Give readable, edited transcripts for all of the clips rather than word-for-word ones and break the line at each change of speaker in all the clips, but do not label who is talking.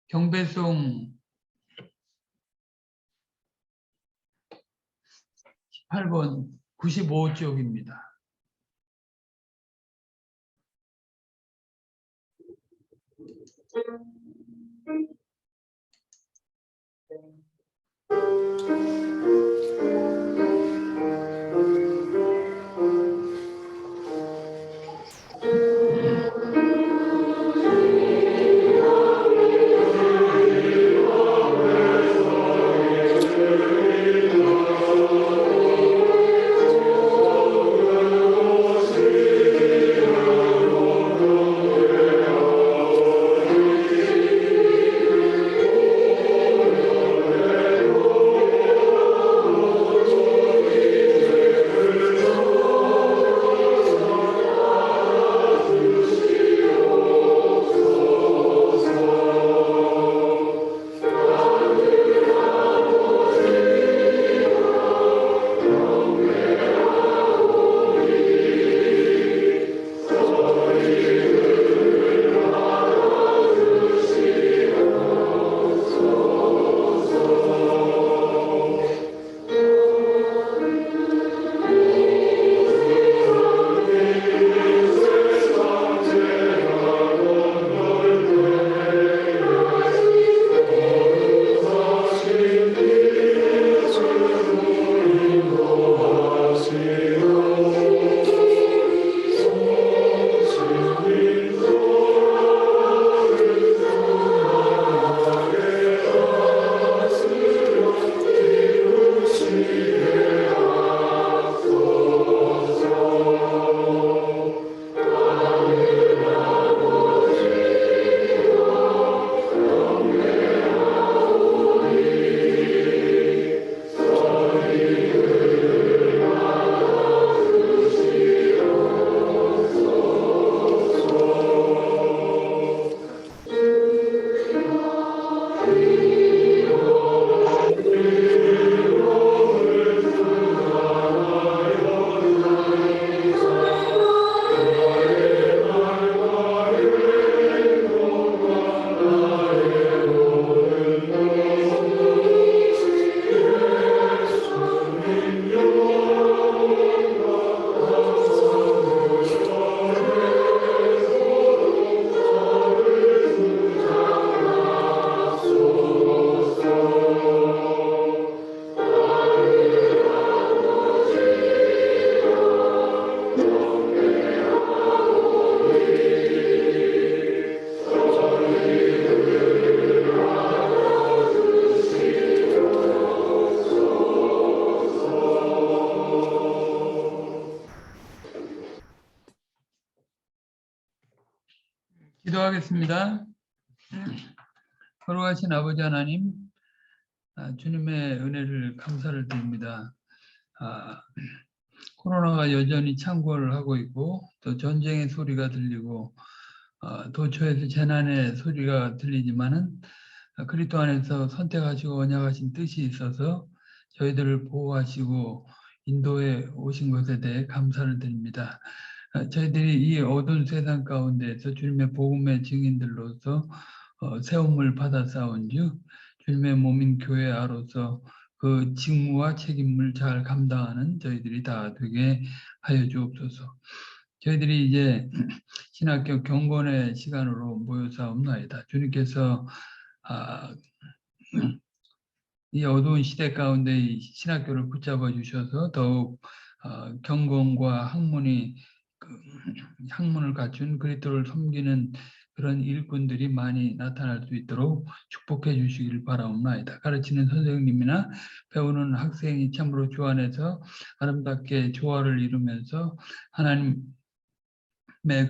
경배송 18번 95쪽입니다. 기도하겠습니다. 거룩하신 아버지 하나님, 주님의 은혜를 감사를 드립니다. 코로나가 여전히 창궐을 하고 있고 또 전쟁의 소리가 들리고 도처에서 재난의 소리가 들리지만은 그리스도 안에서 선택하시고 언약하신 뜻이 있어서 저희들을 보호하시고 인도해 오신 것에 대해 감사를 드립니다. 저희들이 이 어두운 세상 가운데에서 주님의 복음의 증인들로서 세움을 받아 싸운즉 주님의 몸인 교회 아로서 그 직무와 책임을 잘 감당하는 저희들이 다 되게 하여 주옵소서. 저희들이 이제 신학교 경건의 시간으로 모여사옵나이다. 주님께서 이 어두운 시대 가운데 이 신학교를 붙잡아 주셔서 더욱 경건과 학문을 갖춘 그리스도를 섬기는 그런 일꾼들이 많이 나타날 수 있도록 축복해 주시기를 바라옵나이다. 가르치는 선생님이나 배우는 학생이 참으로 주 안에서 아름답게 조화를 이루면서 하나님의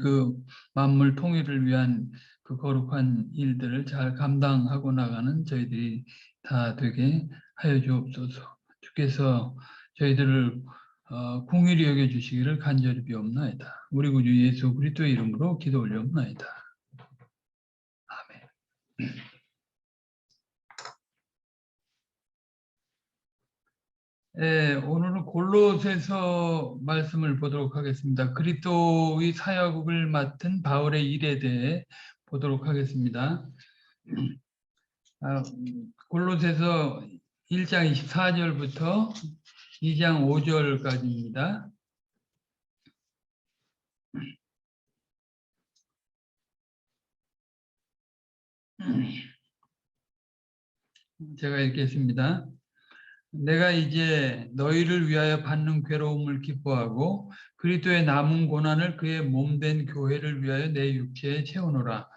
그 만물 통일을 위한 그 거룩한 일들을 잘 감당하고 나가는 저희들이 다 되게 하여 주옵소서. 주께서 저희들을 긍휼히 여겨 주시기를 간절히 비옵나이다. 우리 구주 예수 그리스도의 이름으로 기도 올려옵나이다. 아멘. 오늘은 골로새서 말씀을 보도록 하겠습니다. 그리스도의 사역을 맡은 바울의 일에 대해 보도록 하겠습니다. 골로새서 1장 24절부터 2장 5절까지입니다. 제가 읽겠습니다. 내가 이제 너희를 위하여 받는 괴로움을 기뻐하고 그리스도의 남은 고난을 그의 몸된 교회를 위하여 내 육체에 채우노라.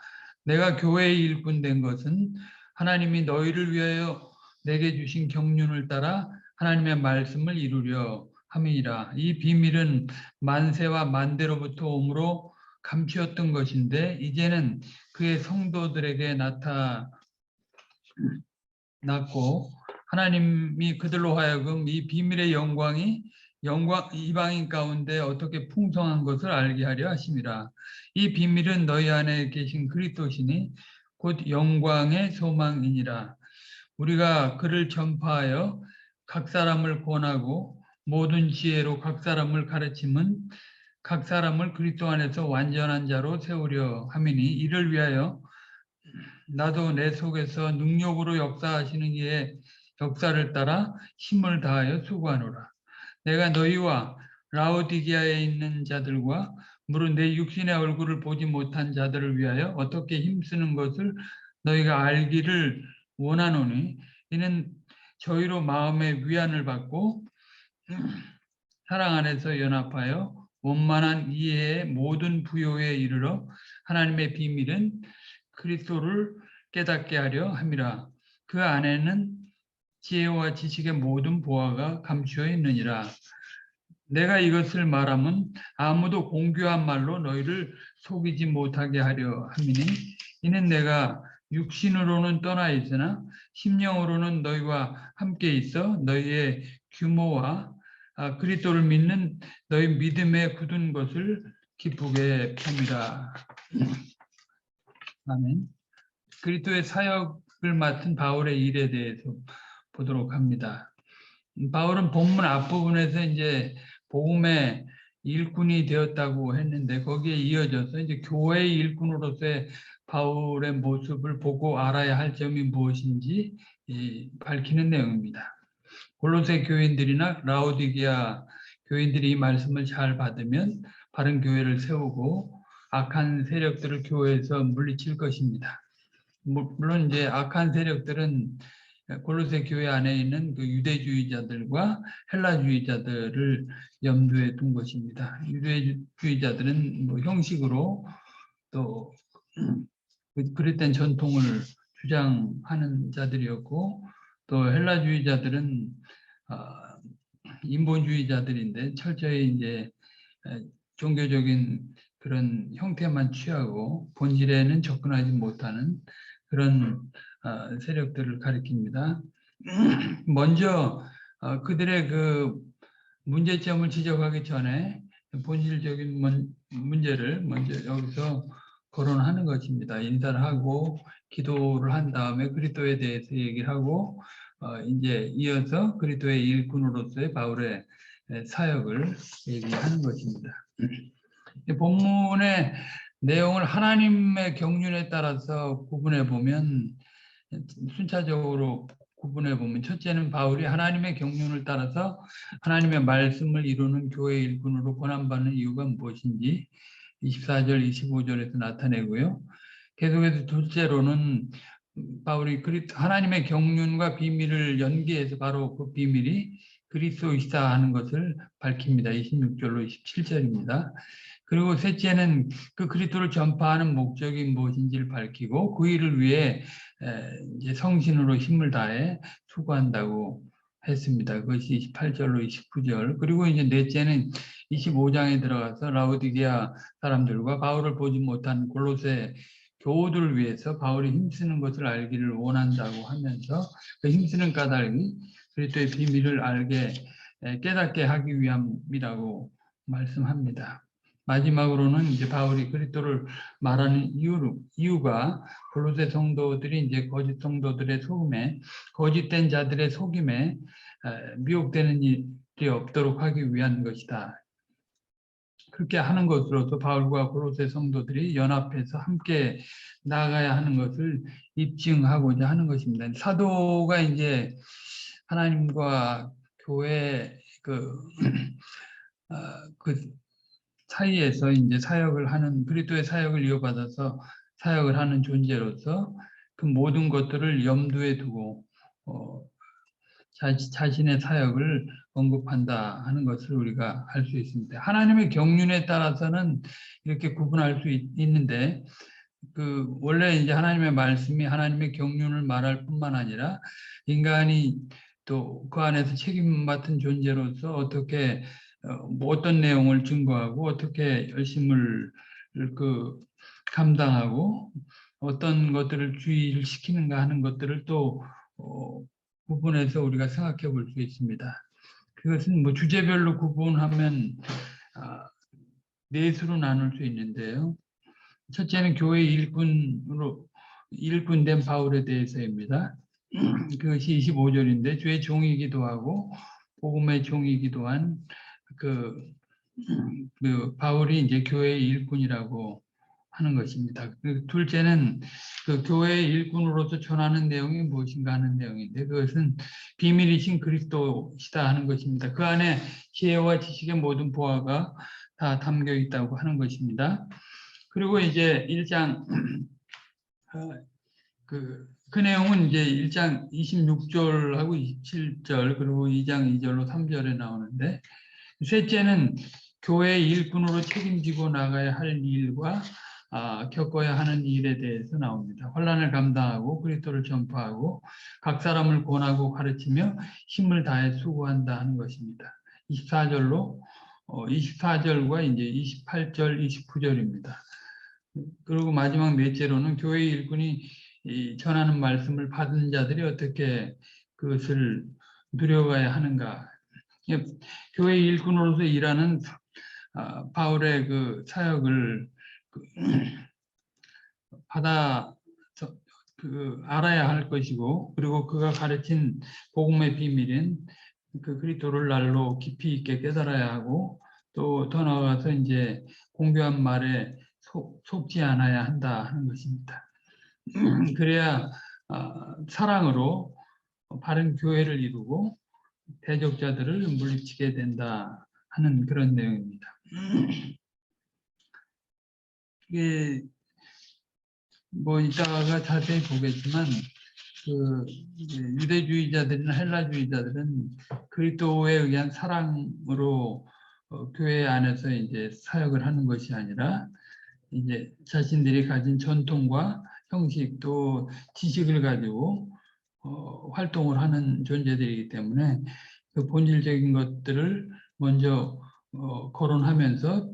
내가 교회의 일꾼 된 것은 하나님이 너희를 위하여 내게 주신 경륜을 따라 하나님의 말씀을 이루려 함이니라. 이 비밀은 만세와 만대로부터 오므로 감추었던 것인데 이제는 그의 성도들에게 나타났고 하나님이 그들로 하여금 이 비밀의 영광 이방인 가운데 어떻게 풍성한 것을 알게 하려 하심이라. 이 비밀은 너희 안에 계신 그리스도시니 곧 영광의 소망이니라. 우리가 그를 전파하여 각 사람을 권하고 모든 지혜로 각 사람을 가르침은 각 사람을 그리스도 안에서 완전한 자로 세우려 함이니 이를 위하여 나도 내 속에서 능력으로 역사하시는 이의 역사를 따라 힘을 다하여 수고하노라. 내가 너희와 라오디게아에 있는 자들과 물론 내 육신의 얼굴을 보지 못한 자들을 위하여 어떻게 힘쓰는 것을 너희가 알기를 원하노니 이는 저희로 마음의 위안을 받고 사랑 안에서 연합하여 원만한 이해의 모든 부요에 이르러 하나님의 비밀은 그리스도를 깨닫게 하려 함이라. 그 안에는 지혜와 지식의 모든 보화가 감추어 있느니라. 내가 이것을 말하면 아무도 공교한 말로 너희를 속이지 못하게 하려 함이니 이는 내가 육신으로는 떠나 있으나 심령으로는 너희와 함께 있어 너희의 규모와 그리스도를 믿는 너희 믿음에 굳은 것을 기쁘게 팝니다. 아멘. 그리스도의 사역을 맡은 바울의 일에 대해서 보도록 합니다. 바울은 본문 앞부분에서 이제 복음의 일꾼이 되었다고 했는데 거기에 이어져서 이제 교회의 일꾼으로서의 바울의 모습을 보고 알아야 할 점이 무엇인지 밝히는 내용입니다. 골로새 교인들이나 라오디게아 교인들이 이 말씀을 잘 받으면 바른 교회를 세우고 악한 세력들을 교회에서 물리칠 것입니다. 물론 이제 악한 세력들은 골로새 교회 안에 있는 그 유대주의자들과 헬라주의자들을 염두에 둔 것입니다. 유대주의자들은 뭐 형식으로 또 그릇된 전통을 주장하는 자들이었고 또 헬라주의자들은 인본주의자들인데 철저히 이제 종교적인 그런 형태만 취하고 본질에는 접근하지 못하는 그런 세력들을 가리킵니다. 먼저 그들의 그 문제점을 지적하기 전에 본질적인 문제를 먼저 여기서 거론하는 것입니다. 인사를 하고 기도를 한 다음에 그리스도에 대해서 얘기를 하고 이제 이어서 그리스도의 일꾼으로서의 바울의 사역을 얘기하는 것입니다. 본문의 내용을 하나님의 경륜에 따라서 구분해 보면 순차적으로 구분해 보면 첫째는 바울이 하나님의 경륜을 따라서 하나님의 말씀을 이루는 교회 일꾼으로 권한받는 이유가 무엇인지 24절, 25절에서 나타내고요. 계속해서 둘째로는 바울이 하나님의 경륜과 비밀을 연계해서 바로 그 비밀이 그리스도이시다 하는 것을 밝힙니다. 26절로 27절입니다. 그리고 셋째는 그 그리스도를 전파하는 목적이 무엇인지를 밝히고 그 일을 위해 이제 성신으로 힘을 다해 수고한다고 했습니다. 그것이 28절로 29절. 그리고 이제 넷째는 25장에 들어가서 라오디게아 사람들과 바울을 보지 못한 골로새 교우들을 위해서 바울이 힘쓰는 것을 알기를 원한다고 하면서 그 힘쓰는 까닭이 그리스도의 비밀을 깨닫게 하기 위함이라고 말씀합니다. 마지막으로는 이제 바울이 그리스도를 말하는 이유가 골로새 성도들이 이제 거짓 성도들의 속임에 거짓된 자들의 속임에 미혹되는 일이 없도록 하기 위한 것이다. 그렇게 하는 것으로서 바울과 고로새 성도들이 연합해서 함께 나아가야 하는 것을 입증하고자 하는 것입니다. 사도가 이제 하나님과 교회 그 사이에서 이제 사역을 하는 그리스도의 사역을 이어받아서 사역을 하는 존재로서 그 모든 것들을 염두에 두고 자신의 사역을 언급한다 하는 것을 우리가 알 수 있습니다. 하나님의 경륜에 따라서는 이렇게 구분할 수 있는데 원래 이제 하나님의 말씀이 하나님의 경륜을 말할 뿐만 아니라 인간이 또 그 안에서 책임 맡은 존재로서 어떻게 뭐 어떤 내용을 증거하고 어떻게 열심을 감당하고 어떤 것들을 주의를 시키는가 하는 것들을 또 구분해서 우리가 생각해 볼 수 있습니다. 그것은 뭐 주제별로 구분하면 넷으로 나눌 수 있는데요. 첫째는 교회 일꾼된 바울에 대해서입니다. 그것이 25절인데 주의 종이기도 하고 복음의 종이기도 한 바울이 이제 교회의 일꾼이라고 하는 것입니다. 둘째는 교회의 일꾼으로서 전하는 내용이 무엇인가 하는 내용인데 그것은 비밀이신 그리스도시다 하는 것입니다. 그 안에 지혜와 지식의 모든 보화가 다 담겨 있다고 하는 것입니다. 그리고 이제 1장 그 내용은 이제 1장 26절하고 27절 그리고 2장 2절로 3절에 나오는데 셋째는 교회 일꾼으로 책임지고 나가야 할 일과 겪어야 하는 일에 대해서 나옵니다. 환난을 감당하고 그리스도를 전파하고 각 사람을 권하고 가르치며 힘을 다해 수고한다 하는 것입니다. 24절과 이제 28절, 29절입니다. 그리고 마지막 넷째로는 교회 일꾼이 전하는 말씀을 받은 자들이 어떻게 그것을 누려가야 하는가. 교회 일꾼으로서 일하는 바울의 그 사역을 받아 알아야 할 것이고 그리고 그가 가르친 복음의 비밀인 그 그리스도를 날로 깊이 있게 깨달아야 하고 또 더 나아가서 이제 공교한 말에 속지 않아야 한다 하는 것입니다. 그래야 사랑으로 바른 교회를 이루고 대적자들을 물리치게 된다 하는 그런 내용입니다. 이게 뭐 이따가 자세히 보겠지만 유대주의자들이나 헬라주의자들은 그리스도에 의한 사랑으로 교회 안에서 이제 사역을 하는 것이 아니라 이제 자신들이 가진 전통과 형식 또 지식을 가지고 활동을 하는 존재들이기 때문에 그 본질적인 것들을 먼저 거론하면서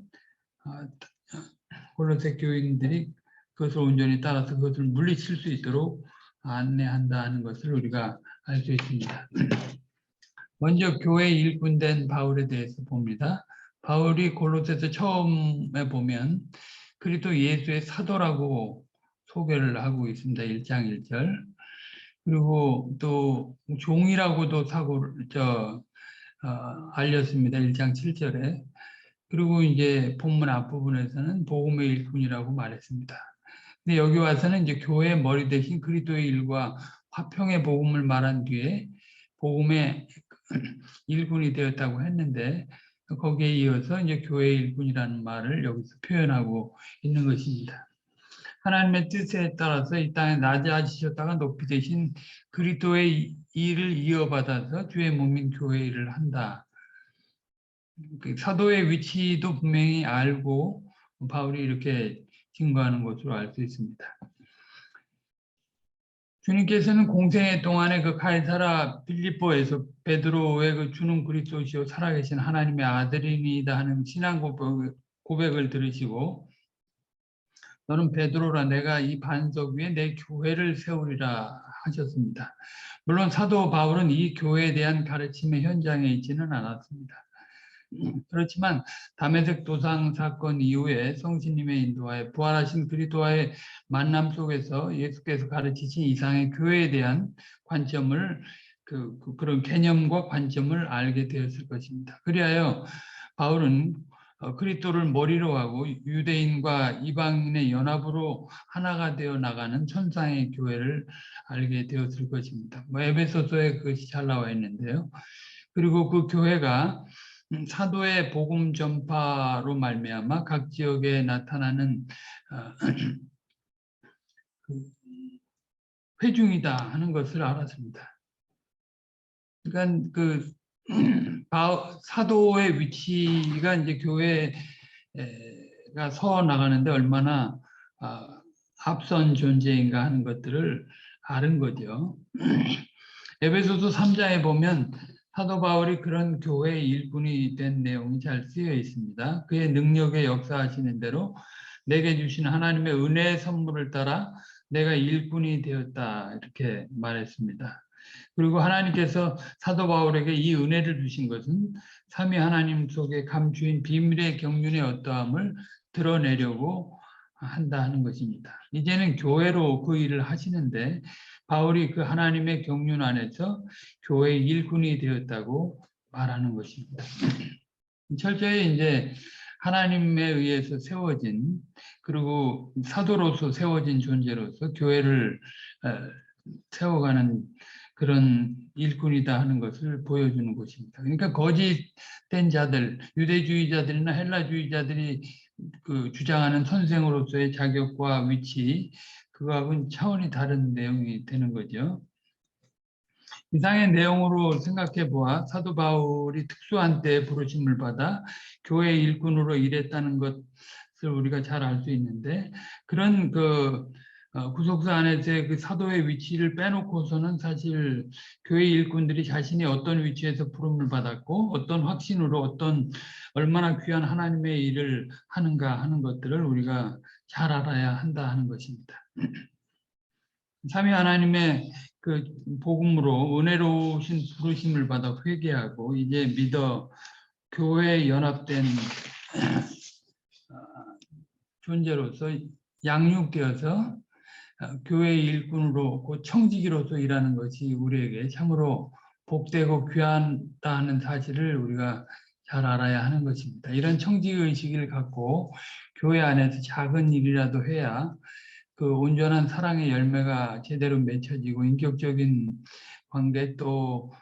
골로새 교인들이 그것을 온전히 따라서 그것을 물리칠 수 있도록 안내한다는 것을 우리가 알 수 있습니다. 먼저 교회 일꾼된 바울에 대해서 봅니다. 바울이 골로새서 처음에 보면 그리스도 예수의 사도라고 소개를 하고 있습니다. 1장 1절. 그리고 또 종이라고도 알렸습니다. 1장 7절에. 그리고 이제 본문 앞부분에서는 복음의 일꾼이라고 말했습니다. 근데 여기 와서는 이제 교회의 머리 대신 그리스도의 일과 화평의 복음을 말한 뒤에 복음의 일꾼이 되었다고 했는데 거기에 이어서 이제 교회의 일꾼이라는 말을 여기서 표현하고 있는 것입니다. 하나님의 뜻에 따라서 이 땅에 낮아지셨다가 높이 되신 그리스도의 일을 이어받아서 주의 몸인 교회 일을 한다. 사도의 위치도 분명히 알고 바울이 이렇게 증거하는 것으로 알 수 있습니다. 주님께서는 공생애 동안에 그 가이사라 빌립보에서 베드로의 그 주는 그리스도시요 살아계신 하나님의 아들이니다 하는 신앙 고백을 들으시고 너는 베드로라 내가 이 반석 위에 내 교회를 세우리라 하셨습니다. 물론 사도 바울은 이 교회에 대한 가르침의 현장에 있지는 않았습니다. 그렇지만 다메섹 도상 사건 이후에 성신님의 인도하에 부활하신 그리스도와의 만남 속에서 예수께서 가르치신 이상의 교회에 대한 관점을 그런 개념과 관점을 알게 되었을 것입니다. 그리하여 바울은 그리스도를 머리로 하고 유대인과 이방인의 연합으로 하나가 되어 나가는 천상의 교회를 알게 되었을 것입니다. 에베소서에 그것이 잘 나와 있는데요. 그리고 그 교회가 사도의 복음 전파로 말미암아 각 지역에 나타나는 그 회중이다 하는 것을 알았습니다. 그러니까 그 사도의 위치가 이제 교회가 서 나가는데 얼마나 앞선 존재인가 하는 것들을 아는 거죠. 에베소서 3장에 보면 사도 바울이 그런 교회의 일꾼이 된 내용이 잘 쓰여 있습니다. 그의 능력에 역사하시는 대로 내게 주신 하나님의 은혜의 선물을 따라 내가 일꾼이 되었다 이렇게 말했습니다. 그리고 하나님께서 사도 바울에게 이 은혜를 주신 것은 삼위 하나님 속에 감추인 비밀의 경륜의 어떠함을 드러내려고 한다 하는 것입니다. 이제는 교회로 그 일을 하시는데 바울이 그 하나님의 경륜 안에서 교회의 일꾼이 되었다고 말하는 것입니다. 철저히 이제 하나님에 의해서 세워진 그리고 사도로서 세워진 존재로서 교회를 세워가는 그런 일꾼이다 하는 것을 보여주는 것입니다. 그러니까 거짓된 자들, 유대주의자들이나 헬라주의자들이 그 주장하는 선생으로서의 자격과 위치, 그거하고는 차원이 다른 내용이 되는 거죠. 이상의 내용으로 생각해 보아 사도 바울이 특수한 때에 부르심을 받아 교회 일꾼으로 일했다는 것을 우리가 잘 알 수 있는데 그런 그 구속사 안에서의 그 사도의 위치를 빼놓고서는 사실 교회 일꾼들이 자신이 어떤 위치에서 부름을 받았고 어떤 확신으로 어떤 얼마나 귀한 하나님의 일을 하는가 하는 것들을 우리가 잘 알아야 한다 하는 것입니다. 삼위 하나님의 그 복음으로 은혜로우신 부르심을 받아 회개하고 이제 믿어 교회에 연합된 존재로서 양육되어서 교회 일꾼으로 그 청지기로서 일하는 것이 우리에게 참으로 복되고 귀하다 하는 사실을 우리가 잘 알아야 하는 것입니다. 이런 청지기 의식을 갖고 교회 안에서 작은 일이라도 해야 그 온전한 사랑의 열매가 제대로 맺혀지고 인격적인 관계 또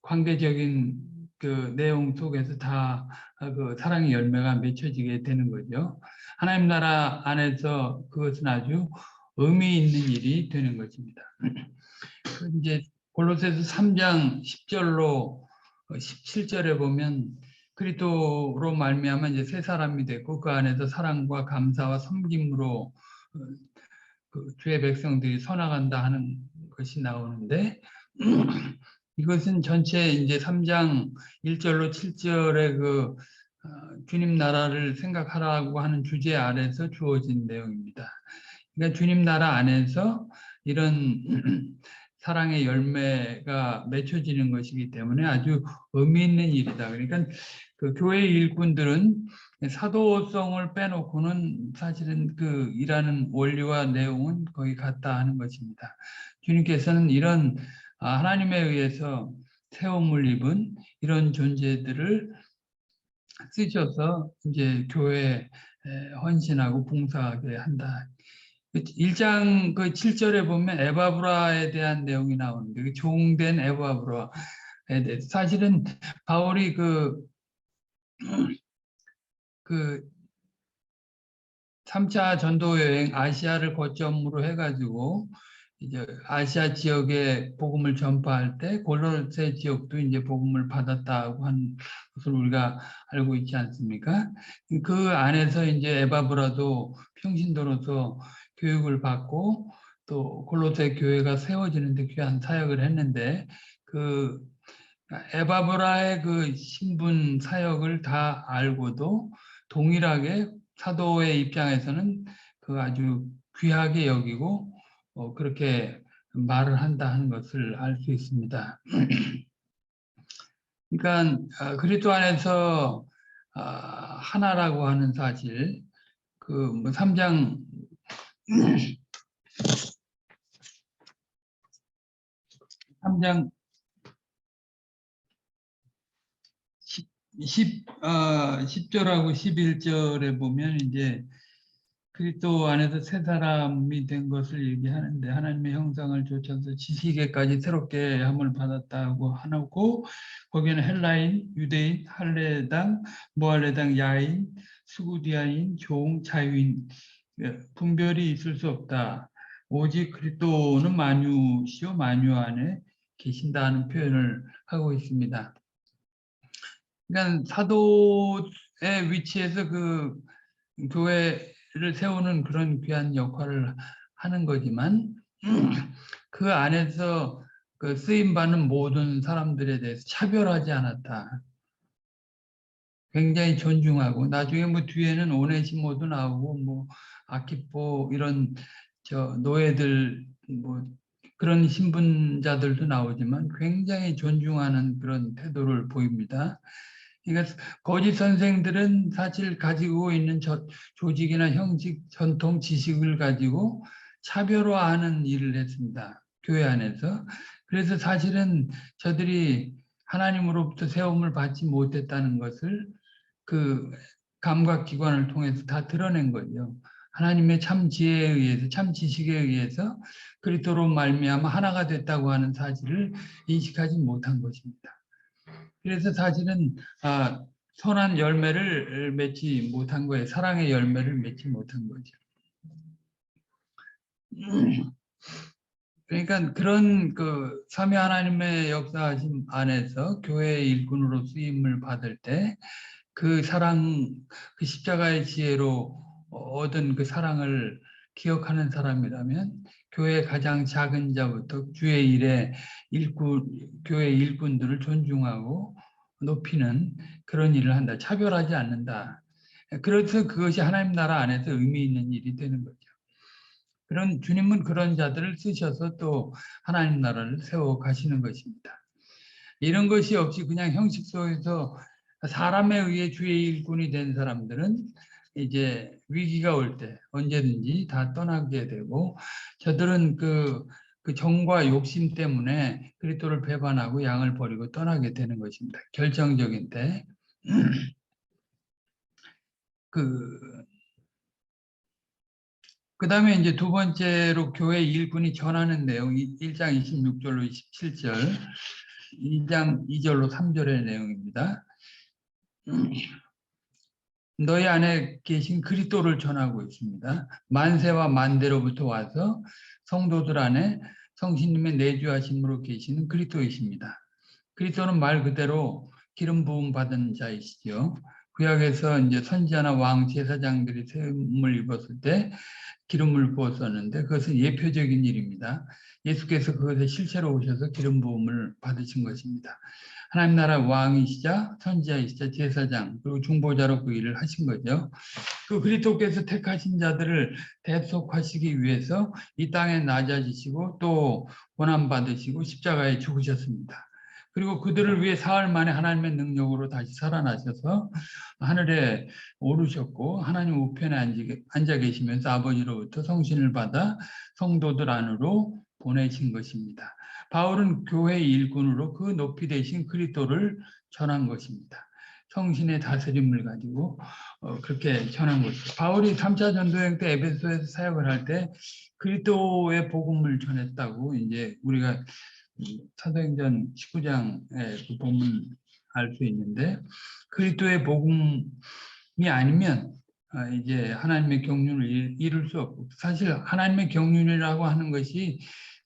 관계적인 그 내용 속에서 다 그 사랑의 열매가 맺혀지게 되는 거죠. 하나님 나라 안에서 그것은 아주 의미 있는 일이 되는 것입니다. 이제 골로새서 3장 10절로 17절에 보면 그리스도로 말미암아 이제 새 사람이 됐고 그 안에서 사랑과 감사와 섬김으로 그 주의 백성들이 서나간다 하는 것이 나오는데 이것은 전체 이제 3장 1절로 7절의 그 주님 나라를 생각하라고 하는 주제 아래서 주어진 내용입니다. 그러니까 주님 나라 안에서 이런 사랑의 열매가 맺혀지는 것이기 때문에 아주 의미 있는 일이다. 그러니까 그 교회 일꾼들은 사도성을 빼놓고는 사실은 그 일하는 원리와 내용은 거의 같다 하는 것입니다. 주님께서는 이런 하나님에 의해서 세움을 입은 이런 존재들을 쓰셔서 이제 교회에 헌신하고 봉사하게 한다. 1장 그 7절에 보면 에바브라에 대한 내용이 나오는데 그 종된 에바브라에 대해서 사실은 바울이 그 3차 전도 여행 아시아를 거점으로 해가지고 이제 아시아 지역에 복음을 전파할 때 골로새 지역도 이제 복음을 받았다고 한 것을 우리가 알고 있지 않습니까? 그 안에서 이제 에바브라도 평신도로서 교육을 받고 또 골로새 교회가 세워지는데 귀한 사역을 했는데 그 에바브라의 그 신분 사역을 다 알고도 동일하게 사도의 입장에서는 그 아주 귀하게 여기고 그렇게 말을 한다 하는 것을 알 수 있습니다. 그러니까 그리스도 안에서 하나라고 하는 사실 그 3장 3장 10절하고 11절에 보면 이제 그리스도 안에서 새 사람이 된 것을 얘기하는데 하나님의 형상을 좇아서 지식에까지 새롭게 함을 받았다고 하고 거기에는 헬라인, 유대인, 할례당, 무할례당, 야인, 스구디아인, 종, 자유인 분별이 있을 수 없다. 오직 그리스도는 만유시요 만유 안에 계신다는 표현을 하고 있습니다. 그러니까 사도의 위치에서 그 교회를 세우는 그런 귀한 역할을 하는 거지만 그 안에서 그 쓰임 받는 모든 사람들에 대해서 차별하지 않았다. 굉장히 존중하고 나중에 뭐 뒤에는 오네시모도 나오고 뭐 아키포 이런 저 노예들 뭐 그런 신분자들도 나오지만 굉장히 존중하는 그런 태도를 보입니다. 그러니까 거짓 선생들은 사실 가지고 있는 조직이나 형식, 전통, 지식을 가지고 차별화하는 일을 했습니다. 교회 안에서. 그래서 사실은 저들이 하나님으로부터 세움을 받지 못했다는 것을 그 감각기관을 통해서 다 드러낸 거죠. 하나님의 참 지혜에 의해서, 참 지식에 의해서 그리스도로 말미암아 하나가 됐다고 하는 사실을 인식하지 못한 것입니다. 그래서 사실은 선한 열매를 맺지 못한 거예요. 사랑의 열매를 맺지 못한 거죠. 그러니까 그런 그 삼위 하나님의 역사하심 안에서 교회의 일꾼으로 쓰임을 받을 때 그 사랑, 그 십자가의 지혜로 얻은 그 사랑을 기억하는 사람이라면 교회 가장 작은 자부터 주의 일에 교회 일꾼들을 존중하고 높이는 그런 일을 한다. 차별하지 않는다. 그래서 그것이 하나님 나라 안에서 의미 있는 일이 되는 거죠. 그런 주님은 그런 자들을 쓰셔서 또 하나님 나라를 세워 가시는 것입니다. 이런 것이 없이 그냥 형식 속에서 사람에 의해 주의 일꾼이 된 사람들은 이제 위기가 올 때 언제든지 다 떠나게 되고 저들은 그 정과 욕심 때문에 그리스도를 배반하고 양을 버리고 떠나게 되는 것입니다. 결정적인 때. 그 다음에 이제 두 번째로 교회 일꾼이 전하는 내용, 1장 26절로 27절, 2장 2절로 3절의 내용입니다. 너희 안에 계신 그리스도를 전하고 있습니다. 만세와 만대로부터 와서 성도들 안에 성신님의 내주하심으로 계시는 그리스도이십니다. 그리스도는 말 그대로 기름 부음 받은 자이시죠. 구약에서 이제 선지자나 왕 제사장들이 세움을 입었을 때 기름을 부었었는데 그것은 예표적인 일입니다. 예수께서 그것에 실체로 오셔서 기름 부음을 받으신 것입니다. 하나님 나라 왕이시자 선지자이시자 제사장 그리고 중보자로 그 일을 하신 거죠. 그 그리스도께서 택하신 자들을 대속하시기 위해서 이 땅에 낮아지시고 또 고난 받으시고 십자가에 죽으셨습니다. 그리고 그들을 위해 사흘 만에 하나님의 능력으로 다시 살아나셔서 하늘에 오르셨고 하나님 우편에 앉아 계시면서 아버지로부터 성신을 받아 성도들 안으로 보내신 것입니다. 바울은 교회 일꾼으로 그 높이 되신 그리스도를 전한 것입니다. 성신의 다스림을 가지고 그렇게 전한 것이죠. 바울이 3차 전도행 때 에베소에서 사역을 할 때 그리스도의 복음을 전했다고 이제 우리가 사도행전 19장의 그 본문 알 수 있는데 그리스도의 복음이 아니면 이제 하나님의 경륜을 이룰 수 없고 사실 하나님의 경륜이라고 하는 것이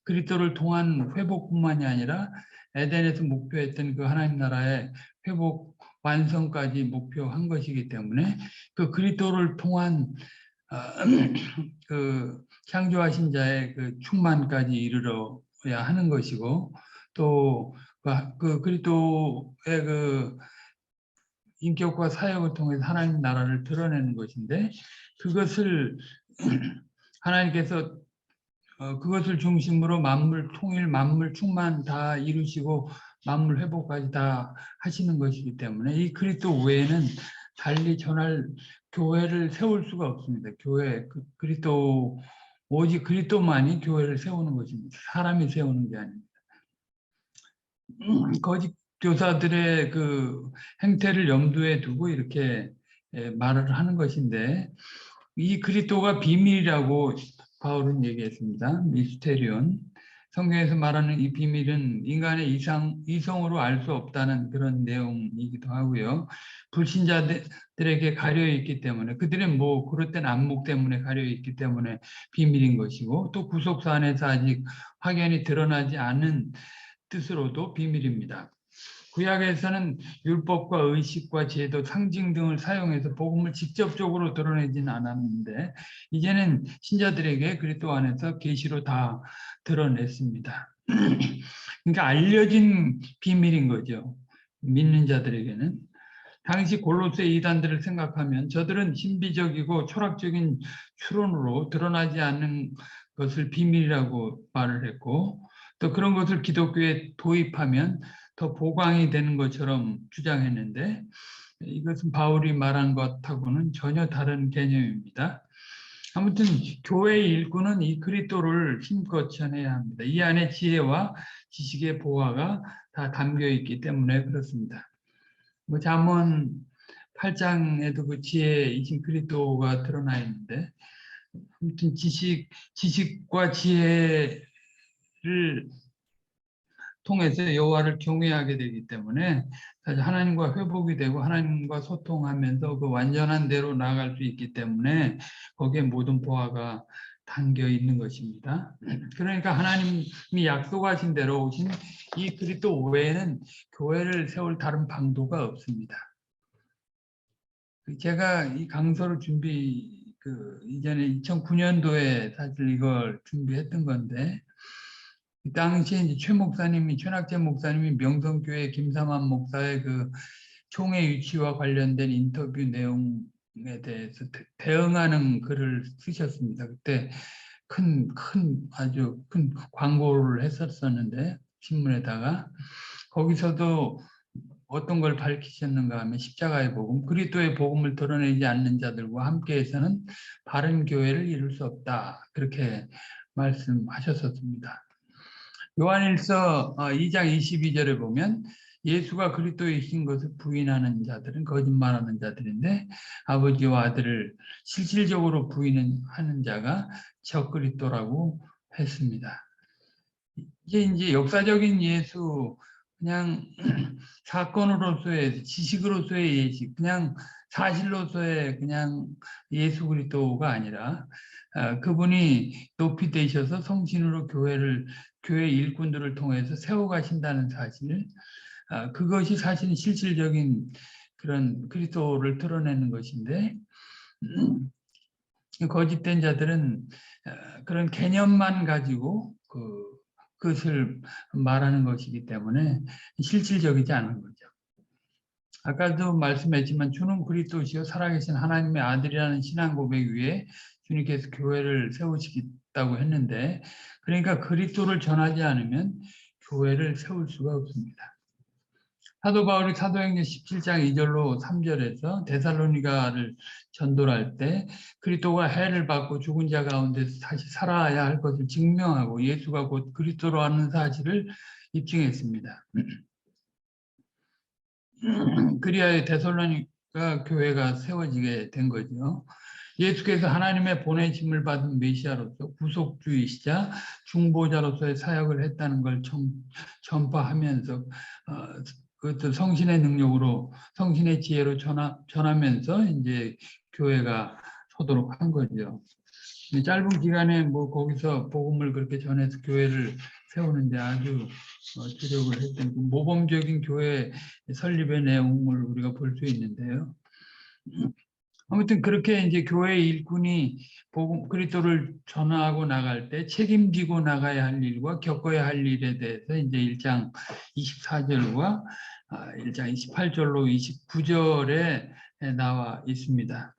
그리스도를 통한 회복뿐만이 아니라 에덴에서 목표했던 그 하나님 나라의 회복 완성까지 목표한 것이기 때문에 그 그리스도를 통한 그 창조하신 자의 그 충만까지 이르러야 하는 것이고 또 그 그리스도의 그 인격과 사역을 통해서 하나님 나라를 드러내는 것인데 그것을 하나님께서 그것을 중심으로 만물 통일, 만물 충만 다 이루시고 만물 회복까지 다 하시는 것이기 때문에 이 그리스도 외에는 달리 전할 교회를 세울 수가 없습니다. 교회 그리스도 오직 그리스도만이 교회를 세우는 것입니다. 사람이 세우는 게 아닙니다. 거짓 교사들의 그 행태를 염두에 두고 이렇게 말을 하는 것인데, 이 그리스도가 비밀이라고 바울은 얘기했습니다. 미스테리온. 성경에서 말하는 이 비밀은 인간의 이성으로 알 수 없다는 그런 내용이기도 하고요. 불신자들에게 가려 있기 때문에, 그들의 뭐 그릇된 안목 때문에 가려 있기 때문에 비밀인 것이고, 또 구속사 안에서 아직 확연히 드러나지 않은 뜻으로도 비밀입니다. 구약에서는 율법과 의식과 제도, 상징 등을 사용해서 복음을 직접적으로 드러내지는 않았는데, 이제는 신자들에게 그리스도 안에서 계시로 다 드러냈습니다. 그러니까 알려진 비밀인 거죠. 믿는 자들에게는. 당시 골로새 이단들을 생각하면 저들은 신비적이고 철학적인 추론으로 드러나지 않는 것을 비밀이라고 말을 했고, 또 그런 것을 기독교에 도입하면 더 보강이 되는 것처럼 주장했는데, 이것은 바울이 말한 것하고는 전혀 다른 개념입니다. 아무튼 교회의 일꾼은 이 그리스도를 힘껏 전해야 합니다. 이 안에 지혜와 지식의 보화가 다 담겨 있기 때문에 그렇습니다. 뭐 잠언 8장에도 그 지혜이신 그리스도가 드러나 있는데, 아무튼 지식과 지혜를 통해서 여호와를 경외하게 되기 때문에 사실 하나님과 회복이 되고 하나님과 소통하면서 그 완전한 대로 나아갈 수 있기 때문에 거기에 모든 보화가 담겨 있는 것입니다. 그러니까 하나님이 약속하신 대로 오신 이 그리스도 외에는 교회를 세울 다른 방도가 없습니다. 제가 이 강서를 이전에 2009년도에 사실 이걸 준비했던 건데, 그 당시에 이제 최낙재 목사님이 명성교회 김삼환 목사의 그 총회 유치와 관련된 인터뷰 내용에 대해서 대응하는 글을 쓰셨습니다. 그때 아주 큰 광고를 했었었는데, 신문에다가. 거기서도 어떤 걸 밝히셨는가 하면 십자가의 복음, 그리스도의 복음을 드러내지 않는 자들과 함께해서는 바른 교회를 이룰 수 없다. 그렇게 말씀하셨었습니다. 요한일서 2장 22절에 보면 예수가 그리스도이신 것을 부인하는 자들은 거짓말하는 자들인데, 아버지와 아들을 실질적으로 부인하는 자가 적그리스도라고 했습니다. 이제 역사적인 예수, 그냥 사건으로서의, 지식으로서의 예식, 그냥 사실로서의 그냥 예수 그리스도가 아니라 그분이 높이 되셔서 성신으로 교회 일꾼들을 통해서 세워가신다는 사실, 그것이 사실 실질적인 그런 그리스도를 드러내는 것인데, 거짓된 자들은 그런 개념만 가지고 그것을 말하는 것이기 때문에 실질적이지 않은 거죠. 아까도 말씀했지만 주는 그리스도시요 살아계신 하나님의 아들이라는 신앙 고백 위에 주님께서 교회를 세우시겠다고 했는데, 그러니까 그리스도를 전하지 않으면 교회를 세울 수가 없습니다. 사도 바울이 사도행전 17장 2절로 3절에서 데살로니가를 전도할 때 그리스도가 해를 받고 죽은 자 가운데서 다시 살아야 할 것을 증명하고 예수가 곧 그리스도라는 사실을 입증했습니다. 그리하여 데살로니가 교회가 세워지게 된 거죠. 예수께서 하나님의 보내심을 받은 메시아로서 구속주이시자 중보자로서의 사역을 했다는 걸 전파하면서 그것도 성신의 능력으로, 성신의 지혜로 전하면서 이제 교회가 서도록 한 거죠. 짧은 기간에 뭐 거기서 복음을 그렇게 전해서 교회를 세우는데 아주 주력을 했던 그 모범적인 교회 설립의 내용을 우리가 볼 수 있는데요. 아무튼 그렇게 이제 교회 일꾼이 복음 그리스도를 전하고 나갈 때 책임지고 나가야 할 일과 겪어야 할 일에 대해서 이제 1장 24절과 1장 28절로 29절에 나와 있습니다.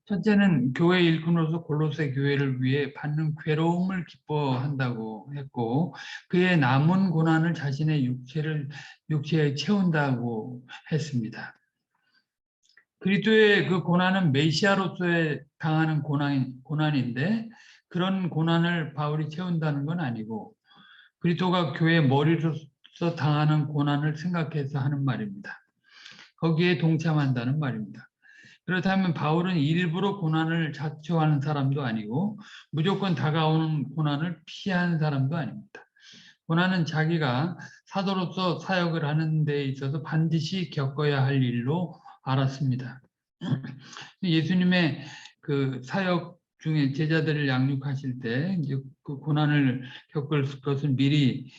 첫째는 교회 일꾼으로서 골로새 교회를 위해 받는 괴로움을 기뻐한다고 했고, 그의 남은 고난을 자신의 육체에 채운다고 했습니다. 그리스도의 그 고난은 메시아로서의 당하는 고난인데, 그런 고난을 바울이 채운다는 건 아니고, 그리스도가 교회의 머리로서 사도로서 당하는 고난을 생각해서 하는 말입니다. 거기에 동참한다는 말입니다. 그렇다면 바울은 일부러 고난을 자초하는 사람도 아니고 무조건 다가오는 고난을 피하는 사람도 아닙니다. 고난은 자기가 사도로서 사역을 하는 데 있어서 반드시 겪어야 할 일로 알았습니다. 예수님의 그 사역 중에 제자들을 양육하실 때 이제 그 고난을 겪을 것을 미리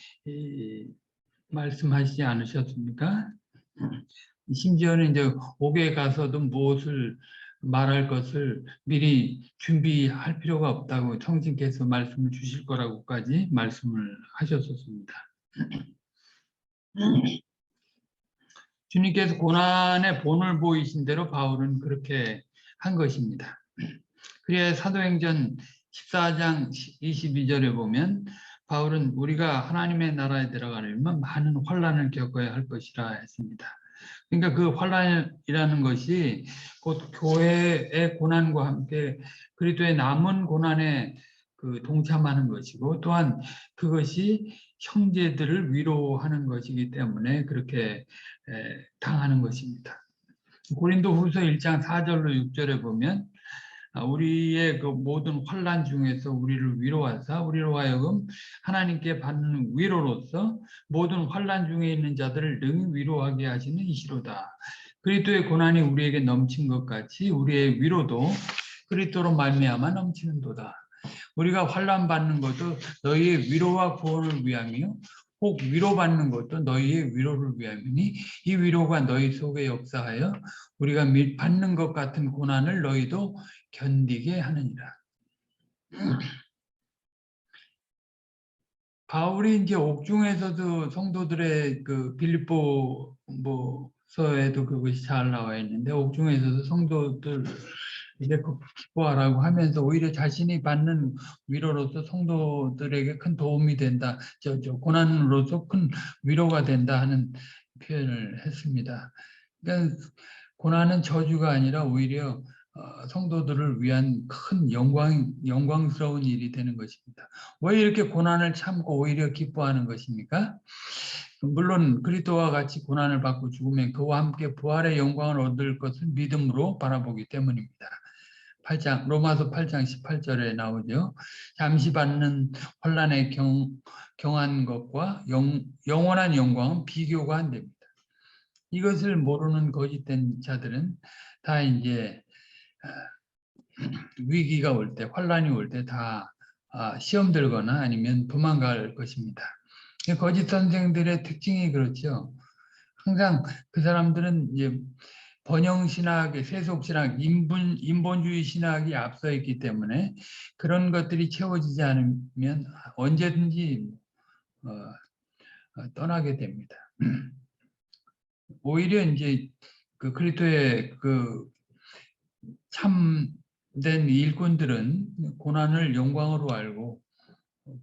말씀하시지 않으셨습니까? 심지어는 이제 옥에 가서도 무엇을 말할 것을 미리 준비할 필요가 없다고 성신께서 말씀을 주실 거라고까지 말씀을 하셨었습니다. 주님께서 고난의 본을 보이신 대로 바울은 그렇게 한 것입니다. 그래야 사도행전 14장 22절에 보면 바울은 우리가 하나님의 나라에 들어가려면 많은 환난을 겪어야 할 것이라 했습니다. 그러니까 그 환난이라는 것이 곧 교회의 고난과 함께 그리스도의 남은 고난에 그 동참하는 것이고 또한 그것이 형제들을 위로하는 것이기 때문에 그렇게 당하는 것입니다. 고린도후서 1장 4절로 6절에 보면 우리의 그 모든 환난 중에서 우리를 위로하사 우리로 하여금 하나님께 받는 위로로서 모든 환난 중에 있는 자들을 능히 위로하게 하시는 이시로다. 그리스도의 고난이 우리에게 넘친 것 같이 우리의 위로도 그리스도로 말미암아 넘치는도다. 우리가 환난 받는 것도 너희의 위로와 구원을 위함이요 혹 위로받는 것도 너희의 위로를 위함이니 이 위로가 너희 속에 역사하여 우리가 받는 것 같은 고난을 너희도 견디게 하느니라. 바울이 이제 옥중에서도 성도들의 그 빌립보 서에도 그것이 잘 나와 있는데 옥중에서도 성도들 이제 기뻐하라고 하면서 오히려 자신이 받는 위로로서 성도들에게 큰 도움이 된다. 고난으로서 큰 위로가 된다 하는 표현을 했습니다. 그러니까 고난은 저주가 아니라 오히려 성도들을 위한 큰 영광스러운 일이 되는 것입니다. 왜 이렇게 고난을 참고 오히려 기뻐하는 것입니까? 물론 그리스도와 같이 고난을 받고 죽으면 그와 함께 부활의 영광을 얻을 것을 믿음으로 바라보기 때문입니다. 로마서 8장 18절에 나오죠. 잠시 받는 혼란에 경한 것과 영원한 영광은 비교가 안 됩니다. 이것을 모르는 거짓된 자들은 다 이제 위기가 올 때, 환란이 올 때 다 시험 들거나 아니면 도망갈 것입니다. 거짓 선생들의 특징이 그렇죠. 항상 그 사람들은 이제 번영 신학의 세속 신학, 인본주의 신학이 앞서 있기 때문에 그런 것들이 채워지지 않으면 언제든지 떠나게 됩니다. 오히려 이제 그 그리스도의 그 참된 일꾼들은 고난을 영광으로 알고